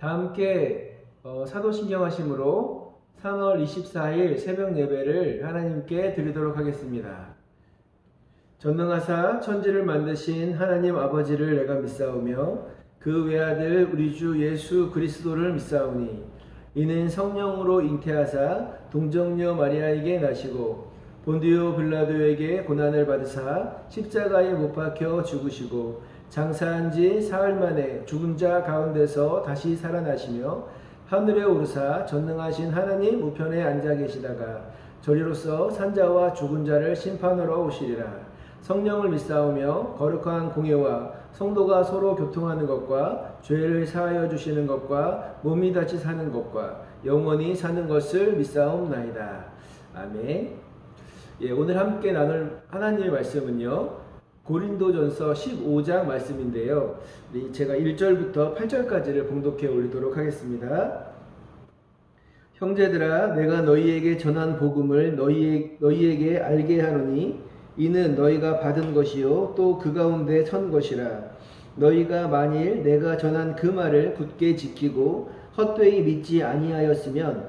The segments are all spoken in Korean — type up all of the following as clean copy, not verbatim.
다 함께 사도신경하심으로 3월 24일 새벽 예배를 하나님께 드리도록 하겠습니다. 전능하사 천지를 만드신 하나님 아버지를 내가 믿사오며 그 외아들 우리 주 예수 그리스도를 믿사오니 이는 성령으로 잉태하사 동정녀 마리아에게 나시고 본디오 빌라도에게 고난을 받으사 십자가에 못 박혀 죽으시고 장사한 지 사흘 만에 죽은 자 가운데서 다시 살아나시며 하늘에 오르사 전능하신 하나님 우편에 앉아 계시다가 저리로서 산자와 죽은 자를 심판하러 오시리라. 성령을 믿사오며 거룩한 공예와 성도가 서로 교통하는 것과 죄를 사하여 주시는 것과 몸이 다시 사는 것과 영원히 사는 것을 믿사옵나이다. 아멘. 오늘 함께 나눌 하나님의 말씀은요, 고린도전서 15장 말씀인데요. 제가 1절부터 8절까지를 봉독해 올리도록 하겠습니다. 형제들아, 내가 너희에게 전한 복음을 너희에게 알게 하노니 이는 너희가 받은 것이요 또 그 가운데 선 것이라. 너희가 만일 내가 전한 그 말을 굳게 지키고 헛되이 믿지 아니하였으면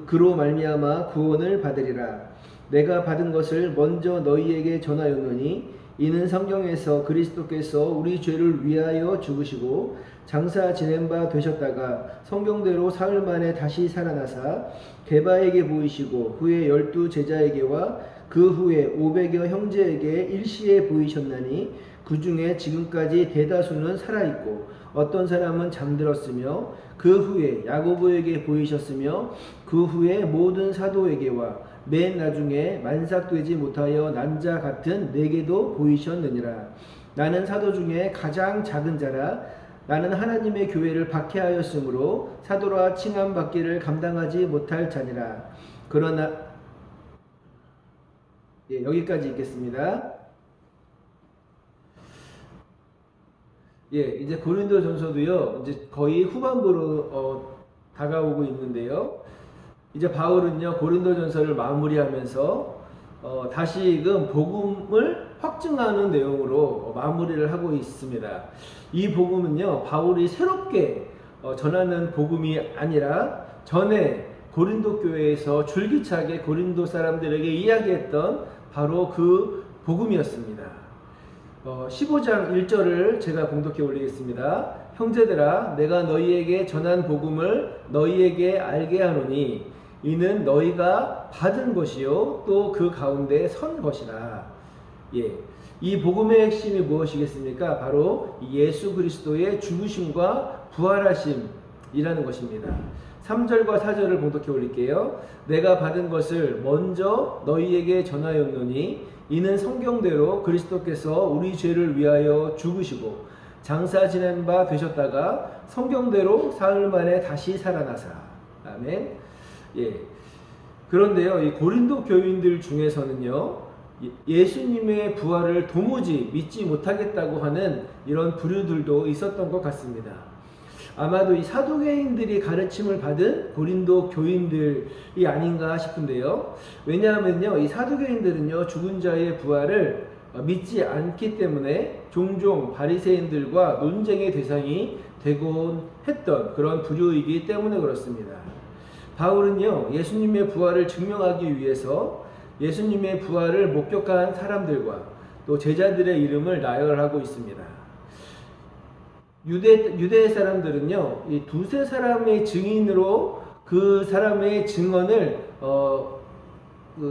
그로 말미암아 구원을 받으리라. 내가 받은 것을 먼저 너희에게 전하였노니 이는 성경에서 그리스도께서 우리 죄를 위하여 죽으시고 장사 지낸 바 되셨다가 성경대로 사흘 만에 다시 살아나사 게바에게 보이시고 후에 12 제자에게와 그 후에 500여 형제에게 일시에 보이셨나니 그 중에 지금까지 대다수는 살아있고 어떤 사람은 잠들었으며 그 후에 야고보에게 보이셨으며 그 후에 모든 사도에게와 맨 나중에 만삭되지 못하여 난 자 같은 내게도 보이셨느니라. 나는 사도 중에 가장 작은 자라. 나는 하나님의 교회를 박해하였으므로 사도라 칭함받기를 감당하지 못할 자니라. 그러나 여기까지 읽겠습니다. 이제 고린도전서도요, 이제 거의 후반부로 다가오고 있는데요. 이제 바울은요, 고린도전서를 마무리하면서 다시금 복음을 확증하는 내용으로 마무리를 하고 있습니다. 이 복음은요, 바울이 새롭게 전하는 복음이 아니라 전에 고린도 교회에서 줄기차게 고린도 사람들에게 이야기했던 바로 그 복음이었습니다. 15장 1절을 제가 봉독해 올리겠습니다. 형제들아, 내가 너희에게 전한 복음을 너희에게 알게 하노니 이는 너희가 받은 것이요 또 그 가운데 선 것이라. 이 복음의 핵심이 무엇이겠습니까? 바로 예수 그리스도의 죽으심과 부활하심이라는 것입니다. 3절과 4절을 봉독해 올릴게요. 내가 받은 것을 먼저 너희에게 전하였노니 이는 성경대로 그리스도께서 우리 죄를 위하여 죽으시고 장사 지낸 바 되셨다가 성경대로 사흘 만에 다시 살아나사. 아멘. 그런데요, 이 고린도 교인들 중에서는요, 예수님의 부활을 도무지 믿지 못하겠다고 하는 이런 부류들도 있었던 것 같습니다. 아마도 이 사도계인들이 가르침을 받은 고린도 교인들이 아닌가 싶은데요. 왜냐하면요, 이 사도계인들은요, 죽은 자의 부활을 믿지 않기 때문에 종종 바리새인들과 논쟁의 대상이 되곤 했던 그런 부류이기 때문에 그렇습니다. 바울은요, 예수님의 부활을 증명하기 위해서 예수님의 부활을 목격한 사람들과 또 제자들의 이름을 나열하고 있습니다. 유대 사람들은요, 이 두세 사람의 증인으로 그 사람의 증언을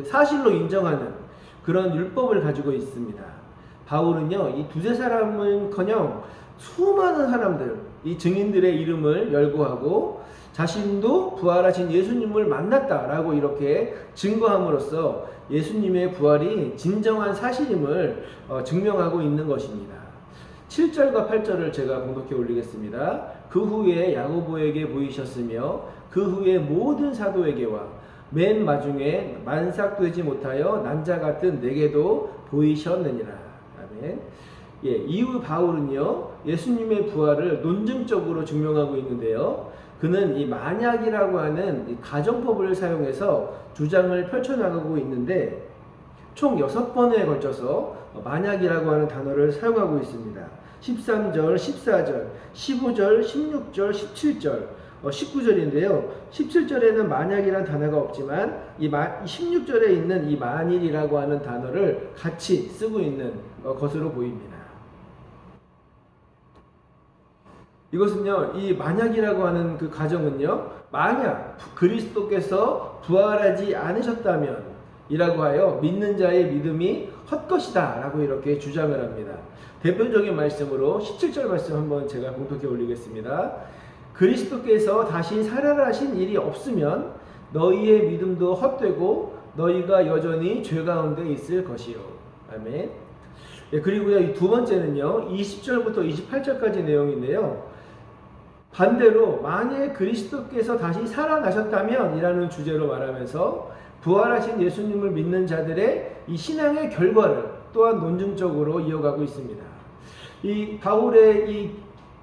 사실로 인정하는 그런 율법을 가지고 있습니다. 바울은요, 이 두세 사람은커녕 수많은 사람들, 이 증인들의 이름을 열거하고 자신도 부활하신 예수님을 만났다라고 이렇게 증거함으로써 예수님의 부활이 진정한 사실임을 증명하고 있는 것입니다. 7절과 8절을 제가 봉독해 올리겠습니다. 그 후에 야고보에게 보이셨으며 그 후에 모든 사도에게와 맨 마중에 만삭되지 못하여 난 자 같은 내게도 보이셨느니라. 아멘. 이후 바울은요, 예수님의 부활을 논증적으로 증명하고 있는데요. 그는 이 만약이라고 하는 이 가정법을 사용해서 주장을 펼쳐나가고 있는데 총 6번에 걸쳐서 만약이라고 하는 단어를 사용하고 있습니다. 13절, 14절, 15절, 16절, 17절, 19절인데요. 17절에는 만약이란 단어가 없지만 이 16절에 있는 이 만일이라고 하는 단어를 같이 쓰고 있는 것으로 보입니다. 이것은요, 이 만약이라고 하는 그 가정은요, 만약 그리스도께서 부활하지 않으셨다면 이라고 하여 믿는 자의 믿음이 헛것이다 라고 이렇게 주장을 합니다. 대표적인 말씀으로 17절 말씀 한번 제가 공독해 올리겠습니다. 그리스도께서 다시 살아나신 일이 없으면 너희의 믿음도 헛되고 너희가 여전히 죄 가운데 있을 것이요. 아멘. 예, 그리고요, 이 두 번째는요, 20절부터 28절까지 내용인데요. 반대로 만일 그리스도께서 다시 살아나셨다면 이라는 주제로 말하면서 부활하신 예수님을 믿는 자들의 이 신앙의 결과를 또한 논증적으로 이어가고 있습니다. 이 바울의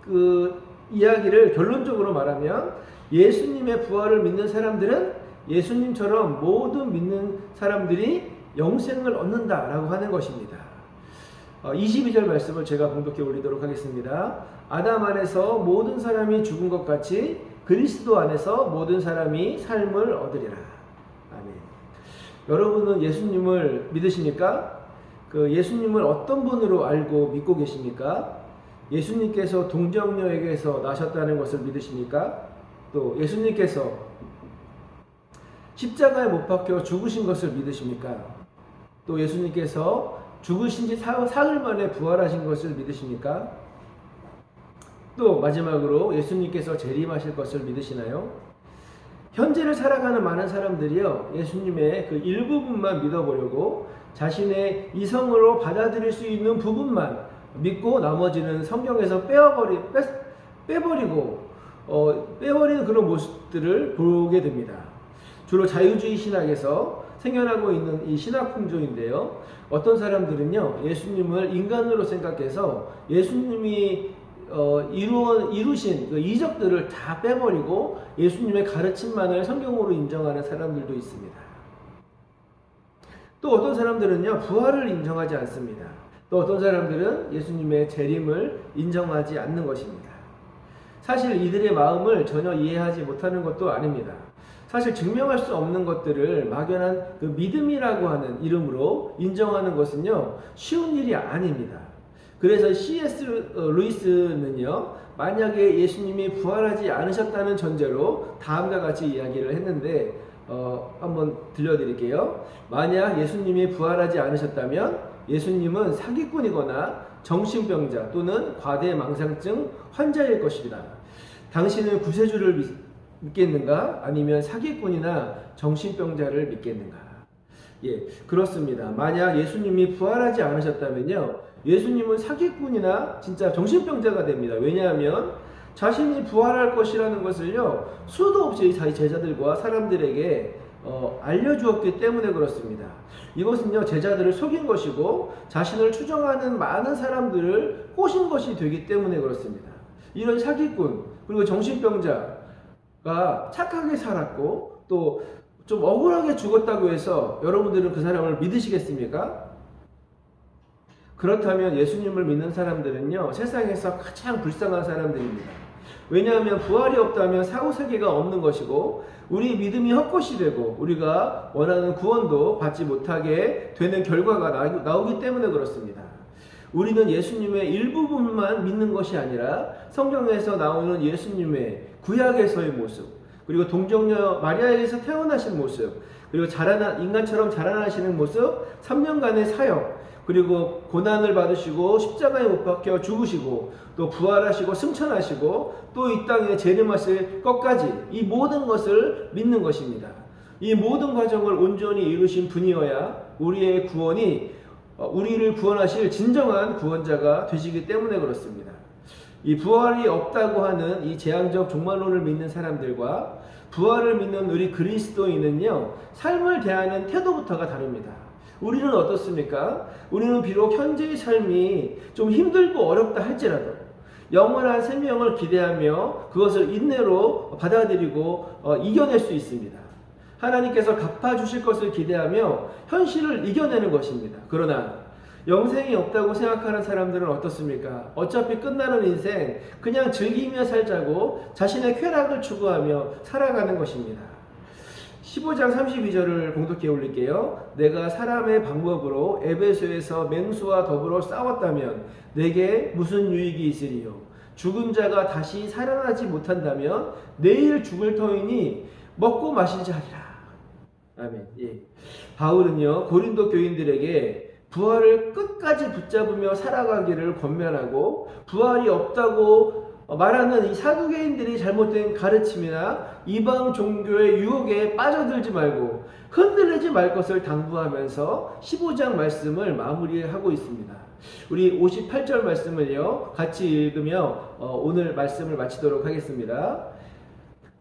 그 이야기를 결론적으로 말하면 예수님의 부활을 믿는 사람들은 예수님처럼 모든 믿는 사람들이 영생을 얻는다라고 하는 것입니다. 22절 말씀을 제가 봉독해 올리도록 하겠습니다. 아담 안에서 모든 사람이 죽은 것 같이 그리스도 안에서 모든 사람이 삶을 얻으리라. 아멘. 여러분은 예수님을 믿으십니까? 그 예수님을 어떤 분으로 알고 믿고 계십니까? 예수님께서 동정녀에게서 나셨다는 것을 믿으십니까? 또 예수님께서 십자가에 못 박혀 죽으신 것을 믿으십니까? 또 예수님께서 죽으신 지 사흘 만에 부활하신 것을 믿으십니까? 또 마지막으로 예수님께서 재림하실 것을 믿으시나요? 현재를 살아가는 많은 사람들이요, 예수님의 그 일부분만 믿어보려고 자신의 이성으로 받아들일 수 있는 부분만 믿고 나머지는 성경에서 빼버리는 그런 모습들을 보게 됩니다. 주로 자유주의 신학에서 생겨나고 있는 이 신학 풍조인데요. 어떤 사람들은요, 예수님을 인간으로 생각해서 예수님이 이루신 그 이적들을 다 빼버리고 예수님의 가르침만을 성경으로 인정하는 사람들도 있습니다. 또 어떤 사람들은요, 부활을 인정하지 않습니다. 또 어떤 사람들은 예수님의 재림을 인정하지 않는 것입니다. 사실 이들의 마음을 전혀 이해하지 못하는 것도 아닙니다. 사실 증명할 수 없는 것들을 막연한 그 믿음이라고 하는 이름으로 인정하는 것은요, 쉬운 일이 아닙니다. 그래서 C.S. 루이스는요, 만약에 예수님이 부활하지 않으셨다는 전제로 다음과 같이 이야기를 했는데 한번 들려드릴게요. 만약 예수님이 부활하지 않으셨다면 예수님은 사기꾼이거나 정신병자 또는 과대망상증 환자일 것이다. 당신은 구세주를 믿겠는가? 아니면 사기꾼이나 정신병자를 믿겠는가? 예, 그렇습니다. 만약 예수님이 부활하지 않으셨다면요, 예수님은 사기꾼이나 진짜 정신병자가 됩니다. 왜냐하면 자신이 부활할 것이라는 것을요, 수도 없이 자기 제자들과 사람들에게 알려주었기 때문에 그렇습니다. 이것은요, 제자들을 속인 것이고 자신을 추종하는 많은 사람들을 꼬신 것이 되기 때문에 그렇습니다. 이런 사기꾼 그리고 정신병자가 착하게 살았고 또 좀 억울하게 죽었다고 해서 여러분들은 그 사람을 믿으시겠습니까? 그렇다면 예수님을 믿는 사람들은요, 세상에서 가장 불쌍한 사람들입니다. 왜냐하면 부활이 없다면 사후세계가 없는 것이고 우리 믿음이 헛것이 되고 우리가 원하는 구원도 받지 못하게 되는 결과가 나오기 때문에 그렇습니다. 우리는 예수님의 일부분만 믿는 것이 아니라 성경에서 나오는 예수님의 구약에서의 모습, 그리고 동정녀 마리아에게서 태어나신 모습, 그리고 인간처럼 자라나시는 모습, 3년간의 사역, 그리고 고난을 받으시고 십자가에 못 박혀 죽으시고 또 부활하시고 승천하시고 또 이 땅에 재림하실 것까지 이 모든 것을 믿는 것입니다. 이 모든 과정을 온전히 이루신 분이어야 우리의 구원이 우리를 구원하실 진정한 구원자가 되시기 때문에 그렇습니다. 이 부활이 없다고 하는 이 제한적 종말론을 믿는 사람들과 부활을 믿는 우리 그리스도인은요, 삶을 대하는 태도부터가 다릅니다. 우리는 어떻습니까? 우리는 비록 현재의 삶이 좀 힘들고 어렵다 할지라도 영원한 생명을 기대하며 그것을 인내로 받아들이고 이겨낼 수 있습니다. 하나님께서 갚아주실 것을 기대하며 현실을 이겨내는 것입니다. 그러나 영생이 없다고 생각하는 사람들은 어떻습니까? 어차피 끝나는 인생 그냥 즐기며 살자고 자신의 쾌락을 추구하며 살아가는 것입니다. 15장 32절을 봉독해 올릴게요. 내가 사람의 방법으로 에베소에서 맹수와 더불어 싸웠다면 내게 무슨 유익이 있으리요? 죽은 자가 다시 살아나지 못한다면 내일 죽을 터이니 먹고 마시자 하리라. 아멘. 예. 바울은요 고린도 교인들에게 부활을 끝까지 붙잡으며 살아가기를 권면하고, 부활이 없다고 말하는 이 사두개인들이 잘못된 가르침이나 이방 종교의 유혹에 빠져들지 말고 흔들리지 말 것을 당부하면서 15장 말씀을 마무리하고 있습니다. 우리 58절 말씀을요 같이 읽으며 오늘 말씀을 마치도록 하겠습니다.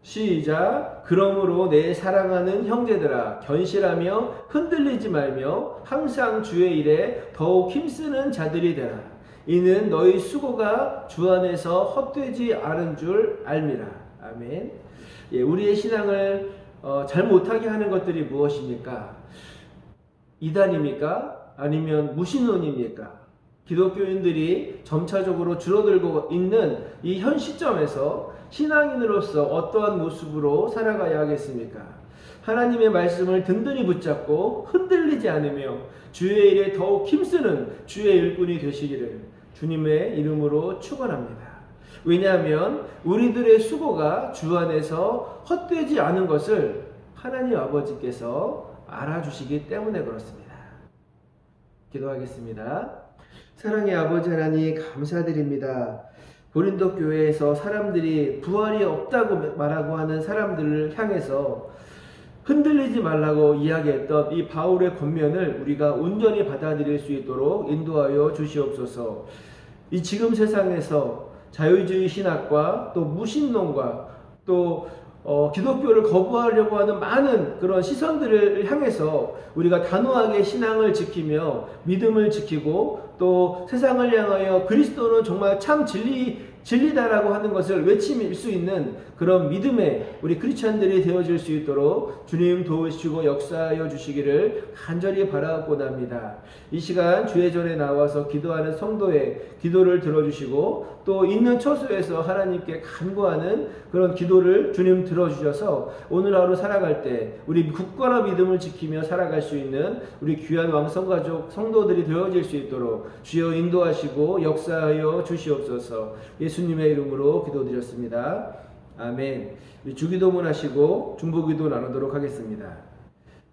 시작. 그러므로 내 사랑하는 형제들아, 견실하며 흔들리지 말며 항상 주의 일에 더욱 힘쓰는 자들이 되라. 이는 너희 수고가 주 안에서 헛되지 않은 줄 알미라. 아멘. 예, 우리의 신앙을 잘 못하게 하는 것들이 무엇입니까? 이단입니까? 아니면 무신론입니까? 기독교인들이 점차적으로 줄어들고 있는 이 현 시점에서 신앙인으로서 어떠한 모습으로 살아가야 하겠습니까? 하나님의 말씀을 든든히 붙잡고 흔들리지 않으며 주의 일에 더욱 힘쓰는 주의 일꾼이 되시기를 주님의 이름으로 축원합니다. 왜냐하면 우리들의 수고가 주 안에서 헛되지 않은 것을 하나님 아버지께서 알아주시기 때문에 그렇습니다. 기도하겠습니다. 사랑의 아버지 하나님 감사드립니다. 고린도 교회에서 사람들이 부활이 없다고 말하고 하는 사람들을 향해서 흔들리지 말라고 이야기했던 이 바울의 권면을 우리가 온전히 받아들일 수 있도록 인도하여 주시옵소서. 이 지금 세상에서 자유주의 신학과 또 무신론과 또 기독교를 거부하려고 하는 많은 그런 시선들을 향해서 우리가 단호하게 신앙을 지키며 믿음을 지키고 또 세상을 향하여 그리스도는 정말 참 진리다라고 하는 것을 외칠 수 있는 그런 믿음의 우리 크리스찬들이 되어질 수 있도록 주님 도우시고 역사하여 주시기를 간절히 바라옵고납니다. 이 시간 주의 전에 나와서 기도하는 성도의 기도를 들어주시고 또 있는 처소에서 하나님께 간구하는 그런 기도를 주님 들어주셔서 오늘 하루 살아갈 때 우리 굳건한 믿음을 지키며 살아갈 수 있는 우리 귀한 왕성가족 성도들이 되어질 수 있도록 주여 인도하시고 역사하여 주시옵소서. 예수님의 이름으로 기도드렸습니다. 아멘. 주기도문 하시고 중보기도 나누도록 하겠습니다.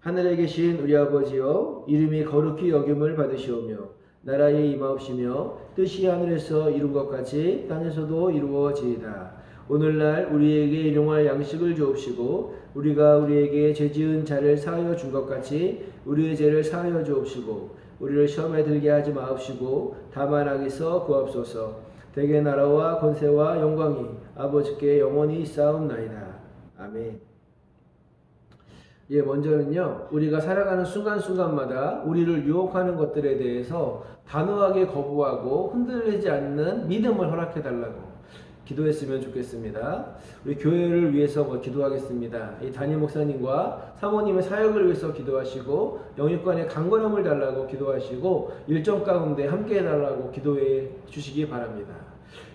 하늘에 계신 우리 아버지여, 이름이 거룩히 여김을 받으시오며 나라에 임하옵시며 뜻이 하늘에서 이룬 것 같이 땅에서도 이루어지이다. 오늘날 우리에게 일용할 양식을 주옵시고 우리가 우리에게 죄지은 자를 사하여 준 것 같이 우리의 죄를 사하여 주옵시고 우리를 시험에 들게 하지 마옵시고 다만 악에서 구하옵소서. 대개 나라와 권세와 영광이 아버지께 영원히 있사옵나이다. 아멘. 예, 먼저는요, 우리가 살아가는 순간순간마다 우리를 유혹하는 것들에 대해서 단호하게 거부하고 흔들리지 않는 믿음을 허락해달라고 기도했으면 좋겠습니다. 우리 교회를 위해서 기도하겠습니다. 이 담임 목사님과 사모님의 사역을 위해서 기도하시고 영육간의 강건함을 달라고 기도하시고 일정 가운데 함께 해달라고 기도해 주시기 바랍니다.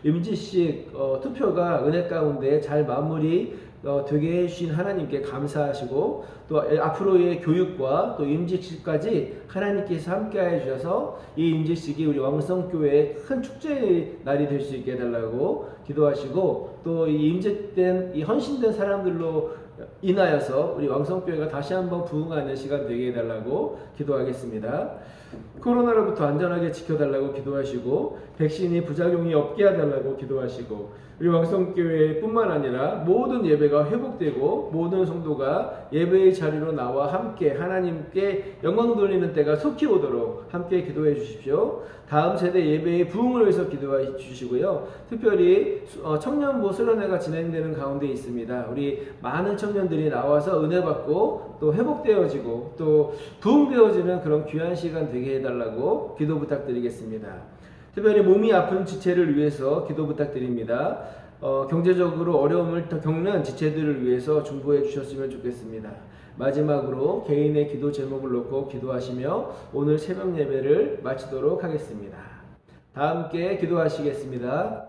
임직식 투표가 은혜 가운데 잘 마무리 되게 해주신 하나님께 감사하시고 또 앞으로의 교육과 또 임직식까지 하나님께서 함께해 주셔서 이 임직식이 우리 왕성교회의 큰 축제의 날이 될 수 있게 해달라고 기도하시고 또 이 임직된 이 헌신된 사람들로 인하여서 우리 왕성교회가 다시 한번 부흥하는 시간 되게 해달라고 기도하겠습니다. 코로나로부터 안전하게 지켜달라고 기도하시고 백신이 부작용이 없게 해달라고 기도하시고 우리 왕성교회 뿐만 아니라 모든 예배가 회복되고 모든 성도가 예배의 자리로 나와 함께 하나님께 영광 돌리는 때가 속히 오도록 함께 기도해 주십시오. 다음 세대 예배의 부흥을 위해서 기도해 주시고요. 특별히 청년부 수련회가 진행되는 가운데 있습니다. 우리 많은 청년들이 나와서 은혜 받고 또 회복되어지고 또 부흥되어지는 그런 귀한 시간 되게 해달라고 기도 부탁드리겠습니다. 특별히 몸이 아픈 지체를 위해서 기도 부탁드립니다. 경제적으로 어려움을 겪는 지체들을 위해서 중보해 주셨으면 좋겠습니다. 마지막으로 개인의 기도 제목을 놓고 기도하시며 오늘 새벽 예배를 마치도록 하겠습니다. 다 함께 기도하시겠습니다.